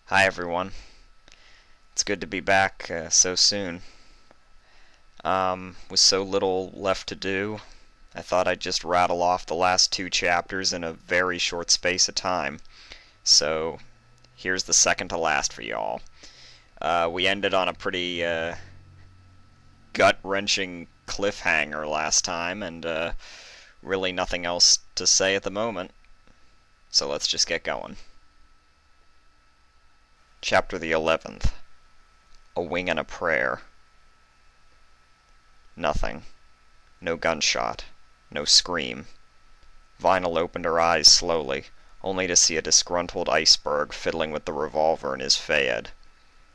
Hi everyone. It's good to be back so soon. With so little left to do, I thought I'd just rattle off the last two chapters in a very short space of time. So, here's the second to last for y'all. We ended on a pretty gut-wrenching cliffhanger last time, and really nothing else to say at the moment. So let's just get going. Chapter the 11th. A Wing and a Prayer. Nothing. No gunshot. No scream. Vinyl opened her eyes slowly, only to see a disgruntled iceberg fiddling with the revolver in his Fayed.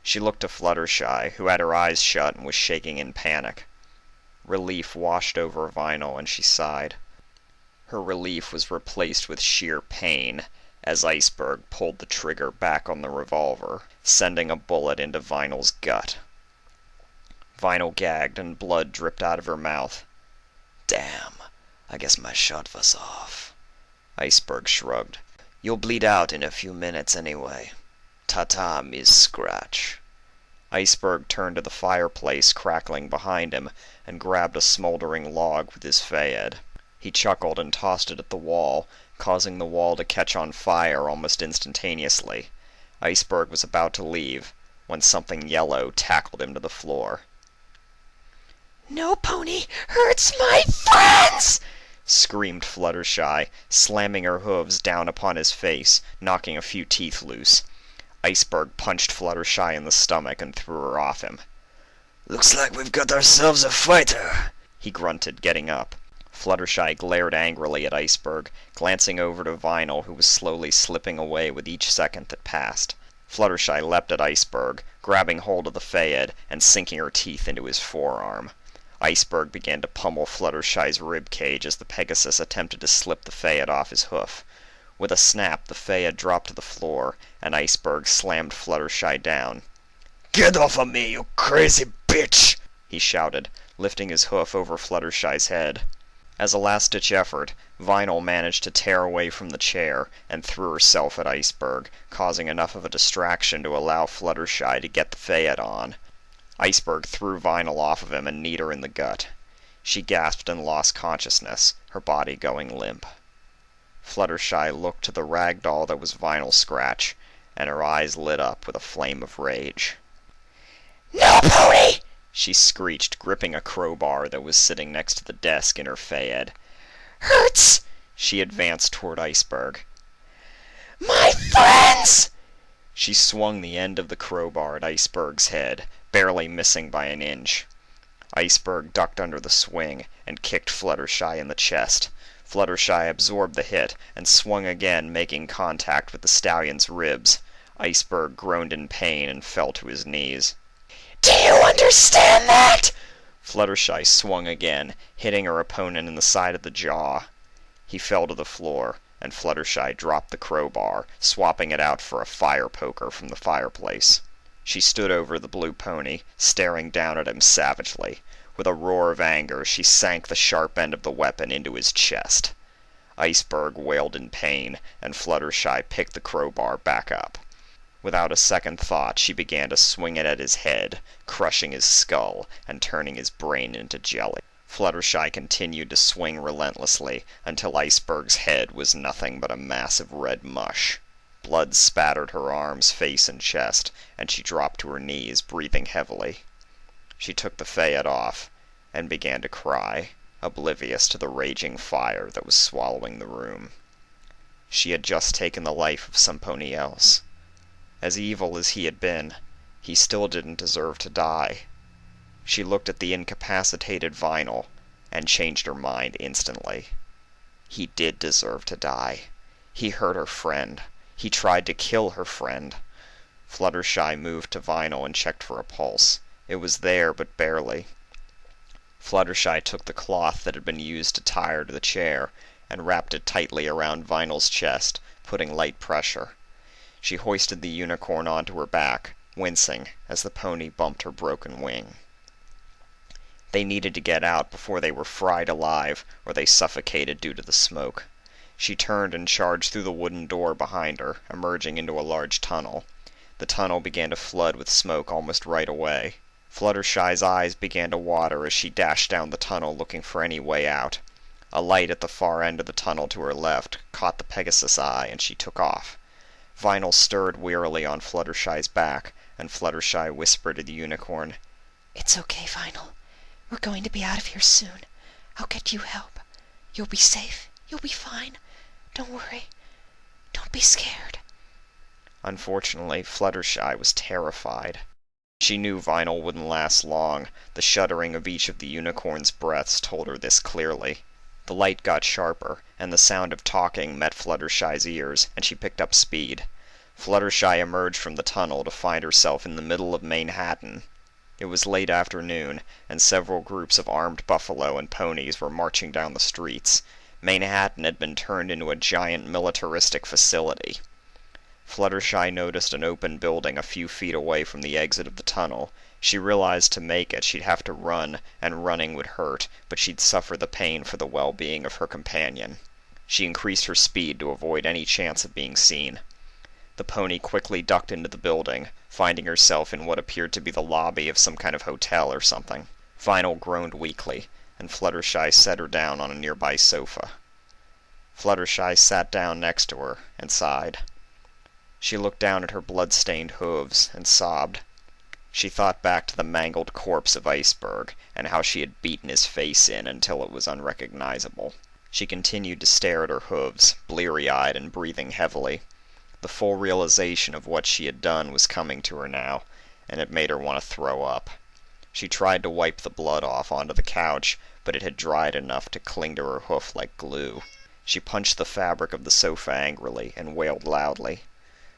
She looked to Fluttershy, who had her eyes shut and was shaking in panic. Relief washed over Vinyl, and she sighed. Her relief was replaced with sheer pain, as Iceberg pulled the trigger back on the revolver, sending a bullet into Vinyl's gut. Vinyl gagged and blood dripped out of her mouth. "Damn, I guess my shot was off." Iceberg shrugged. "You'll bleed out in a few minutes anyway. Ta-ta, Miss Scratch." Iceberg turned to the fireplace crackling behind him and grabbed a smoldering log with his Fayed. He chuckled and tossed it at the wall, causing the wall to catch on fire almost instantaneously. Iceberg was about to leave when something yellow tackled him to the floor. "No pony hurts my friends!" screamed Fluttershy, slamming her hooves down upon his face, knocking a few teeth loose. Iceberg punched Fluttershy in the stomach and threw her off him. "Looks like we've got ourselves a fighter," he grunted, getting up. Fluttershy glared angrily at Iceberg, glancing over to Vinyl, who was slowly slipping away with each second that passed. Fluttershy leapt at Iceberg, grabbing hold of the Fayed and sinking her teeth into his forearm. Iceberg began to pummel Fluttershy's rib cage as the Pegasus attempted to slip the Fayed off his hoof. With a snap, the Fayed dropped to the floor, and Iceberg slammed Fluttershy down. "Get off of me, you crazy bitch!" he shouted, lifting his hoof over Fluttershy's head. As a last-ditch effort, Vinyl managed to tear away from the chair and threw herself at Iceberg, causing enough of a distraction to allow Fluttershy to get the Fayed on. Iceberg threw Vinyl off of him and kneed her in the gut. She gasped and lost consciousness, her body going limp. Fluttershy looked to the rag doll that was Vinyl Scratch, and her eyes lit up with a flame of rage. "No pony!" she screeched, gripping a crowbar that was sitting next to the desk in her Fayed. "Hurts!" She advanced toward Iceberg. "My friends!" She swung the end of the crowbar at Iceberg's head, barely missing by an inch. Iceberg ducked under the swing and kicked Fluttershy in the chest. Fluttershy absorbed the hit and swung again, making contact with the stallion's ribs. Iceberg groaned in pain and fell to his knees. "Do you understand that?" Fluttershy swung again, hitting her opponent in the side of the jaw. He fell to the floor, and Fluttershy dropped the crowbar, swapping it out for a fire poker from the fireplace. She stood over the blue pony, staring down at him savagely. With a roar of anger, she sank the sharp end of the weapon into his chest. Iceberg wailed in pain, and Fluttershy picked the crowbar back up. Without a second thought, she began to swing it at his head, crushing his skull and turning his brain into jelly. Fluttershy continued to swing relentlessly until Iceberg's head was nothing but a mass of red mush. Blood spattered her arms, face, and chest, and she dropped to her knees, breathing heavily. She took the Fayed off and began to cry, oblivious to the raging fire that was swallowing the room. She had just taken the life of somebody else. As evil as he had been, he still didn't deserve to die. She looked at the incapacitated Vinyl and changed her mind instantly. He did deserve to die. He hurt her friend. He tried to kill her friend. Fluttershy moved to Vinyl and checked for a pulse. It was there, but barely. Fluttershy took the cloth that had been used to tie her to the chair and wrapped it tightly around Vinyl's chest, putting light pressure. She hoisted the unicorn onto her back, wincing as the pony bumped her broken wing. They needed to get out before they were fried alive, or they suffocated due to the smoke. She turned and charged through the wooden door behind her, emerging into a large tunnel. The tunnel began to flood with smoke almost right away. Fluttershy's eyes began to water as she dashed down the tunnel looking for any way out. A light at the far end of the tunnel to her left caught the Pegasus' eye, and she took off. Vinyl stirred wearily on Fluttershy's back, and Fluttershy whispered to the unicorn, "It's okay, Vinyl. We're going to be out of here soon. I'll get you help. You'll be safe. You'll be fine. Don't worry. Don't be scared." Unfortunately, Fluttershy was terrified. She knew Vinyl wouldn't last long. The shuddering of each of the unicorn's breaths told her this clearly. The light got sharper, and the sound of talking met Fluttershy's ears, and she picked up speed. Fluttershy emerged from the tunnel to find herself in the middle of Manhattan. It was late afternoon, and several groups of armed buffalo and ponies were marching down the streets. Manhattan had been turned into a giant militaristic facility. Fluttershy noticed an open building a few feet away from the exit of the tunnel. She realized to make it she'd have to run, and running would hurt, but she'd suffer the pain for the well-being of her companion. She increased her speed to avoid any chance of being seen. The pony quickly ducked into the building, finding herself in what appeared to be the lobby of some kind of hotel or something. Vinyl groaned weakly, and Fluttershy set her down on a nearby sofa. Fluttershy sat down next to her and sighed. She looked down at her blood-stained hooves and sobbed. She thought back to the mangled corpse of Iceberg, and how she had beaten his face in until it was unrecognizable. She continued to stare at her hooves, bleary-eyed and breathing heavily. The full realization of what she had done was coming to her now, and it made her want to throw up. She tried to wipe the blood off onto the couch, but it had dried enough to cling to her hoof like glue. She punched the fabric of the sofa angrily and wailed loudly.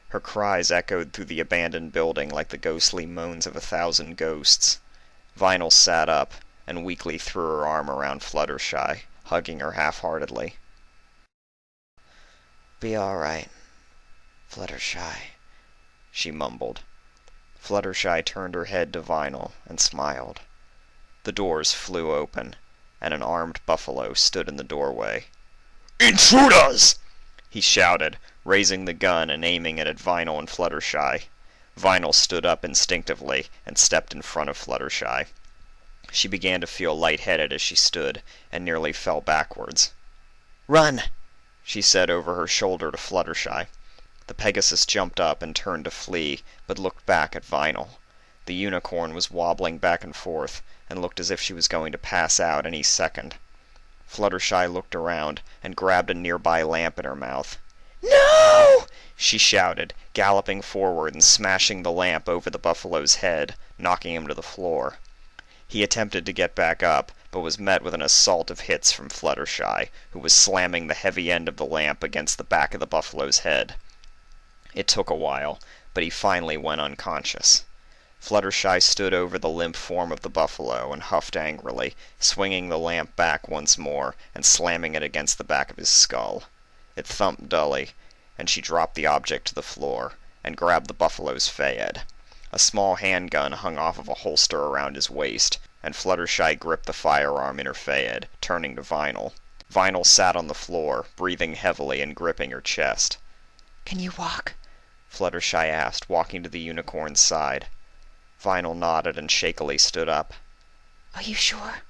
Her cries echoed through the abandoned building like the ghostly moans of 1,000 ghosts. Vinyl sat up and weakly threw her arm around Fluttershy, hugging her half-heartedly. "Be all right, Fluttershy," she mumbled. Fluttershy turned her head to Vinyl and smiled. The doors flew open, and an armed buffalo stood in the doorway. "Intruders!" he shouted, raising the gun and aiming it at Vinyl and Fluttershy. Vinyl stood up instinctively and stepped in front of Fluttershy. She began to feel lightheaded as she stood, and nearly fell backwards. "Run!" she said over her shoulder to Fluttershy. The Pegasus jumped up and turned to flee, but looked back at Vinyl. The unicorn was wobbling back and forth, and looked as if she was going to pass out any second. Fluttershy looked around, and grabbed a nearby lamp in her mouth. "No!" she shouted, galloping forward and smashing the lamp over the buffalo's head, knocking him to the floor. He attempted to get back up, but was met with an assault of hits from Fluttershy, who was slamming the heavy end of the lamp against the back of the buffalo's head. It took a while, but he finally went unconscious. Fluttershy stood over the limp form of the buffalo and huffed angrily, swinging the lamp back once more and slamming it against the back of his skull. It thumped dully, and she dropped the object to the floor and grabbed the buffalo's fayed. A small handgun hung off of a holster around his waist, and Fluttershy gripped the firearm in her fayed, turning to Vinyl. Vinyl sat on the floor, breathing heavily and gripping her chest. "Can you walk?" Fluttershy asked, walking to the unicorn's side. Vinyl nodded and shakily stood up. "Are you sure?"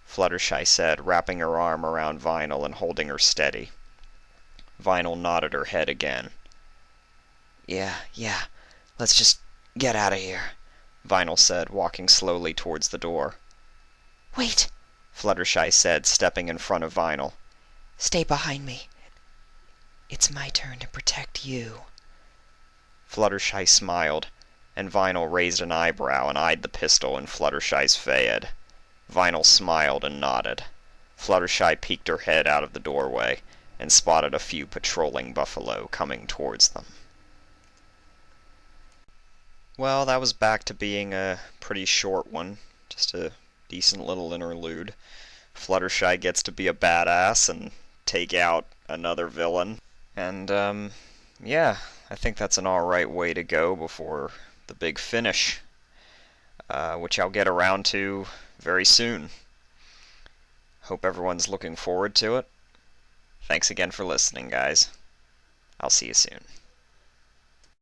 Fluttershy said, wrapping her arm around Vinyl and holding her steady. Vinyl nodded her head again. Yeah, let's just get out of here," Vinyl said, walking slowly towards the door. "Wait!" Fluttershy said, stepping in front of Vinyl. "Stay behind me. It's my turn to protect you." Fluttershy smiled, and Vinyl raised an eyebrow and eyed the pistol in Fluttershy's fayed. Vinyl smiled and nodded. Fluttershy peeked her head out of the doorway and spotted a few patrolling buffalo coming towards them. Well, that was back to being a pretty short one. Just a decent little interlude. Fluttershy gets to be a badass and take out another villain. And, yeah, I think that's an alright way to go before the big finish, which I'll get around to very soon. Hope everyone's looking forward to it. Thanks again for listening, guys. I'll see you soon.